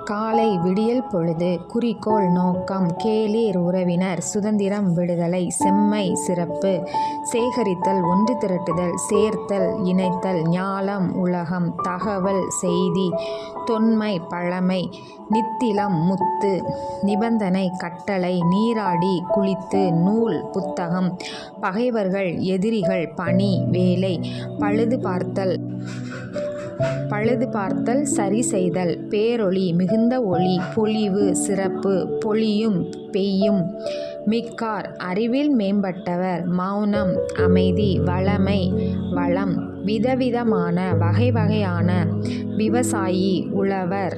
காலை விடியல் பொழுது குறிக்கோள் நோக்கம் கேளீர் உறவினர் சுதந்திரம் விடுதலை செம்மை சிறப்பு சேகரித்தல் ஒன்று திரட்டுதல் சேர்த்தல் இணைத்தல் ஞாலம் உலகம் தகவல் செய்தி தொன்மை பழமை நித்திலம் முத்து நிபந்தனை கட்டளை நீராடி குளித்து நூல் புத்தகம் பகைவர்கள் எதிரிகள் பணி வேலை பழுது பார்த்தல் சரி செய்தல் பேரொளி மிகுந்த ஒளி பொலிவு சிறப்பு பொழியும் பெய்யும் மிக்கார் அறிவில் மேம்பட்டவர் மௌனம் அமைதி வளமை வளம் விதவிதமான வகை வகையான விவசாயி உழவர்